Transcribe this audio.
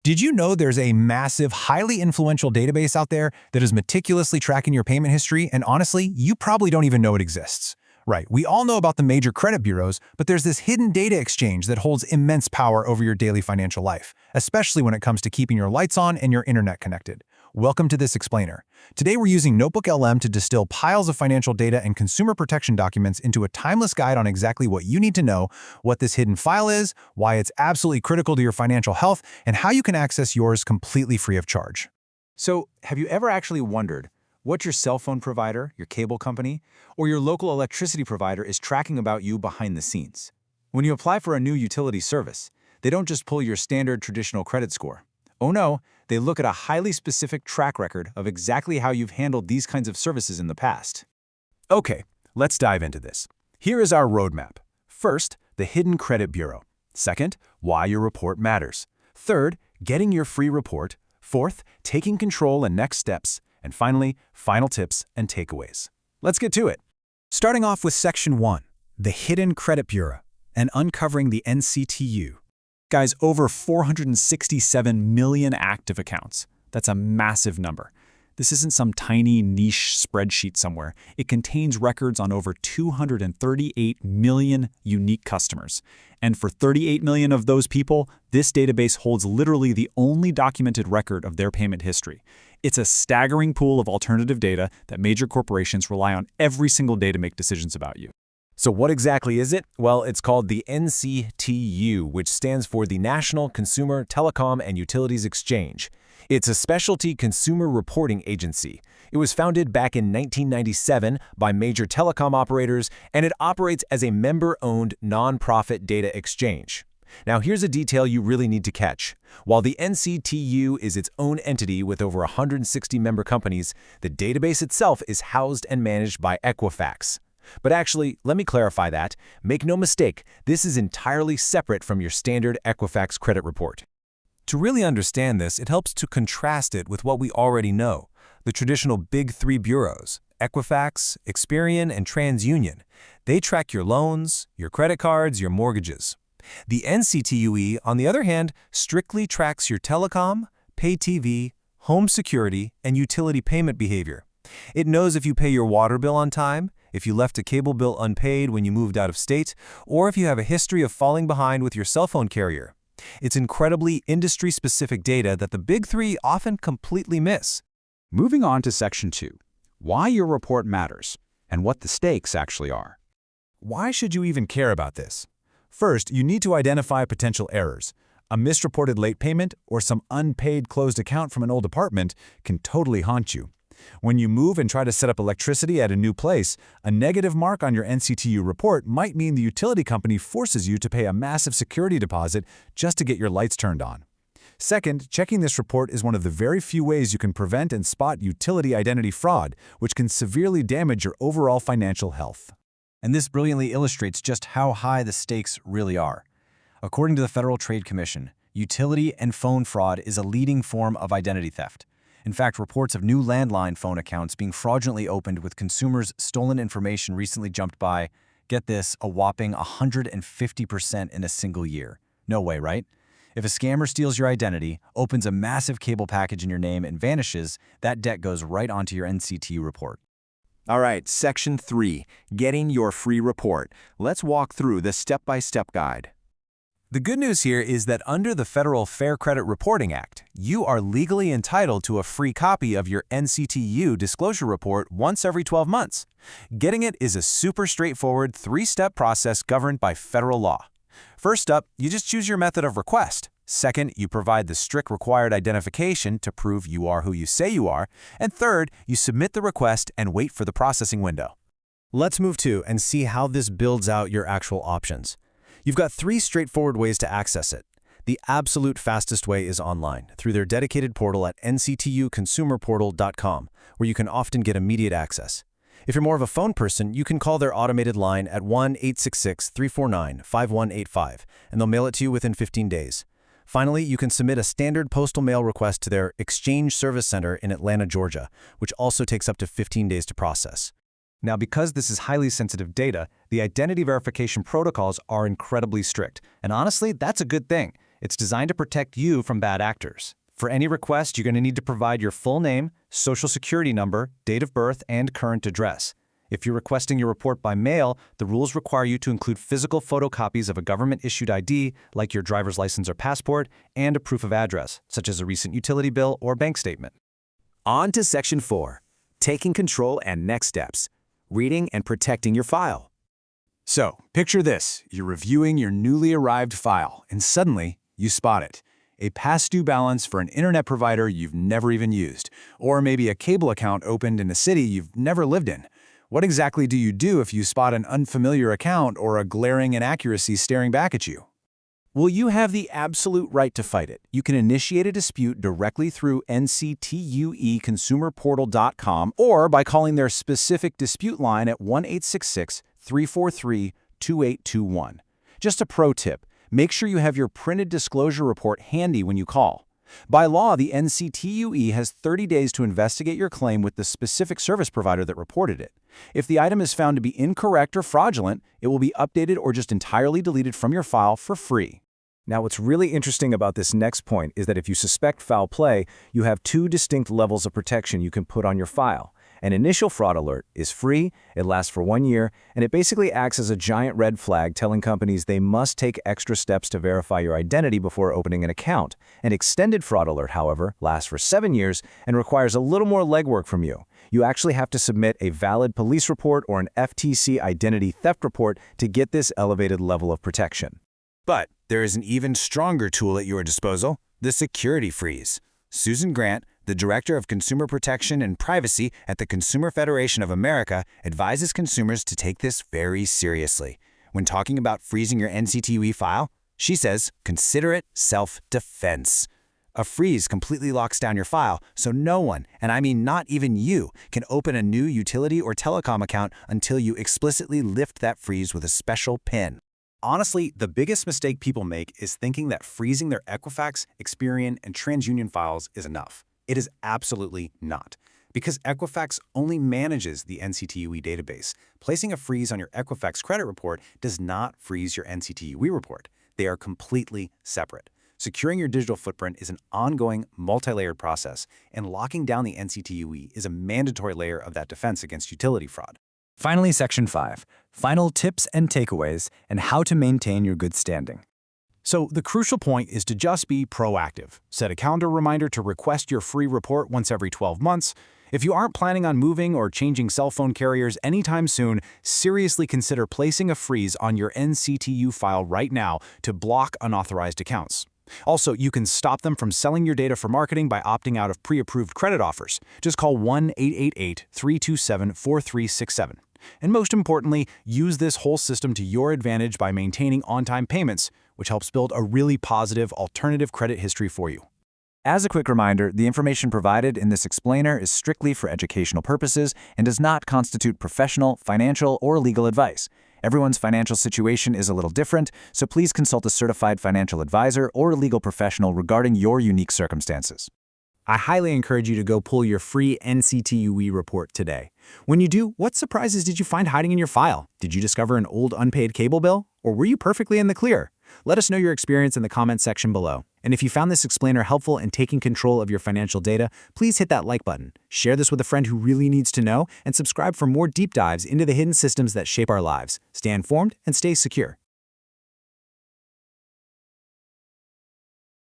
Did you know there's a massive, highly influential database out there that is meticulously tracking your payment history, and honestly, you probably don't even know it exists? Right, we all know about the major credit bureaus, but there's this hidden data exchange that holds immense power over your daily financial life, especially when it comes to keeping your lights on and your internet connected. Welcome to this explainer. Today we're using Notebook LM to distill piles of financial data and consumer protection documents into a timeless guide on exactly what you need to know, what this hidden file is, why it's absolutely critical to your financial health, and how you can access yours completely free of charge. So, have you ever actually wondered what your cell phone provider, your cable company, or your local electricity provider is tracking about you behind the scenes? When you apply for a new utility service, they don't just pull your standard traditional credit score. Oh no, they look at a highly specific track record of exactly how you've handled these kinds of services in the past. Okay, let's dive into this. Here is our roadmap. First, the hidden credit bureau. Second, why your report matters. Third, getting your free report. Fourth, taking control and next steps. And finally, final tips and takeaways. Let's get to it. Starting off with Section 1, the hidden credit bureau, and uncovering the NCTUE. Guys, over 467 million active accounts. That's a massive number. This isn't some tiny niche spreadsheet somewhere. It contains records on over 238 million unique customers. And for 38 million of those people, this database holds literally the only documented record of their payment history. It's a staggering pool of alternative data that major corporations rely on every single day to make decisions about you. So what exactly is it? Well, it's called the NCTUE, which stands for the National Consumer Telecom and Utilities Exchange. It's a specialty consumer reporting agency. It was founded back in 1997 by major telecom operators, and it operates as a member-owned nonprofit data exchange. Now, here's a detail you really need to catch. While the NCTUE is its own entity with over 160 member companies, the database itself is housed and managed by Equifax. But actually, let me clarify that. Make no mistake, this is entirely separate from your standard Equifax credit report. To really understand this, it helps to contrast it with what we already know, the traditional big three bureaus, Equifax, Experian, and TransUnion. They track your loans, your credit cards, your mortgages. The NCTUE, on the other hand, strictly tracks your telecom, pay TV, home security, and utility payment behavior. It knows if you pay your water bill on time, if you left a cable bill unpaid when you moved out of state, or if you have a history of falling behind with your cell phone carrier. It's incredibly industry-specific data that the big three often completely miss. Moving on to Section 2, why your report matters and what the stakes actually are. Why should you even care about this? First, you need to identify potential errors. A misreported late payment or some unpaid closed account from an old apartment can totally haunt you. When you move and try to set up electricity at a new place, a negative mark on your NCTUE report might mean the utility company forces you to pay a massive security deposit just to get your lights turned on. Second, checking this report is one of the very few ways you can prevent and spot utility identity fraud, which can severely damage your overall financial health. And this brilliantly illustrates just how high the stakes really are. According to the Federal Trade Commission, utility and phone fraud is a leading form of identity theft. In fact, reports of new landline phone accounts being fraudulently opened with consumers' stolen information recently jumped by, get this, a whopping 150% in a single year. No way, right? If a scammer steals your identity, opens a massive cable package in your name, and vanishes, that debt goes right onto your NCTUE report. All right, Section 3, getting your free report. Let's walk through the step-by-step guide. The good news here is that under the Federal Fair Credit Reporting Act, you are legally entitled to a free copy of your NCTUE disclosure report once every 12 months. Getting it is a super straightforward three-step process governed by federal law. First up, you just choose your method of request. Second, you provide the strict required identification to prove you are who you say you are. And third, you submit the request and wait for the processing window. Let's move to and see how this builds out your actual options. You've got three straightforward ways to access it. The absolute fastest way is online, through their dedicated portal at nctueconsumerportal.com, where you can often get immediate access. If you're more of a phone person, you can call their automated line at 1-866-349-5185, and they'll mail it to you within 15 days. Finally, you can submit a standard postal mail request to their Exchange Service Center in Atlanta, Georgia, which also takes up to 15 days to process. Now, because this is highly sensitive data, the identity verification protocols are incredibly strict. And honestly, that's a good thing. It's designed to protect you from bad actors. For any request, you're going to need to provide your full name, social security number, date of birth, and current address. If you're requesting your report by mail, the rules require you to include physical photocopies of a government-issued ID, like your driver's license or passport, and a proof of address, such as a recent utility bill or bank statement. On to Section 4, taking control and next steps, reading and protecting your file. So, picture this. You're reviewing your newly arrived file, and suddenly, you spot it. A past due balance for an internet provider you've never even used, or maybe a cable account opened in a city you've never lived in. What exactly do you do if you spot an unfamiliar account or a glaring inaccuracy staring back at you? Well, you have the absolute right to fight it. You can initiate a dispute directly through NCTUE consumerportal.com or by calling their specific dispute line at 1-866-343-2821. Just a pro tip. Make sure you have your printed disclosure report handy when you call. By law, the NCTUE has 30 days to investigate your claim with the specific service provider that reported it. If the item is found to be incorrect or fraudulent, it will be updated or just entirely deleted from your file for free. Now, what's really interesting about this next point is that if you suspect foul play, you have two distinct levels of protection you can put on your file. An initial fraud alert is free, it lasts for 1 year, and it basically acts as a giant red flag telling companies they must take extra steps to verify your identity before opening an account. An extended fraud alert, however, lasts for 7 years and requires a little more legwork from you. You actually have to submit a valid police report or an FTC identity theft report to get this elevated level of protection. But there is an even stronger tool at your disposal, the security freeze. Susan Grant, the Director of Consumer Protection and Privacy at the Consumer Federation of America, advises consumers to take this very seriously. When talking about freezing your NCTUE file, she says, consider it self-defense. A freeze completely locks down your file, so no one, and I mean not even you, can open a new utility or telecom account until you explicitly lift that freeze with a special PIN. Honestly, the biggest mistake people make is thinking that freezing their Equifax, Experian, and TransUnion files is enough. It is absolutely not. Because Equifax only manages the NCTUE database, placing a freeze on your Equifax credit report does not freeze your NCTUE report. They are completely separate. Securing your digital footprint is an ongoing, multi-layered process, and locking down the NCTUE is a mandatory layer of that defense against utility fraud. Finally, Section 5, final tips and takeaways and how to maintain your good standing. So the crucial point is to just be proactive. Set a calendar reminder to request your free report once every 12 months. If you aren't planning on moving or changing cell phone carriers anytime soon, seriously consider placing a freeze on your NCTUE file right now to block unauthorized accounts. Also, you can stop them from selling your data for marketing by opting out of pre-approved credit offers. Just call 1-888-327-4367. And most importantly, use this whole system to your advantage by maintaining on-time payments, which helps build a really positive alternative credit history for you. As a quick reminder, the information provided in this explainer is strictly for educational purposes and does not constitute professional, financial, or legal advice. Everyone's financial situation is a little different, so please consult a certified financial advisor or a legal professional regarding your unique circumstances. I highly encourage you to go pull your free NCTUE report today. When you do, what surprises did you find hiding in your file? Did you discover an old unpaid cable bill? Or were you perfectly in the clear? Let us know your experience in the comments section below. And if you found this explainer helpful in taking control of your financial data, please hit that like button, share this with a friend who really needs to know, and subscribe for more deep dives into the hidden systems that shape our lives. Stay informed and stay secure.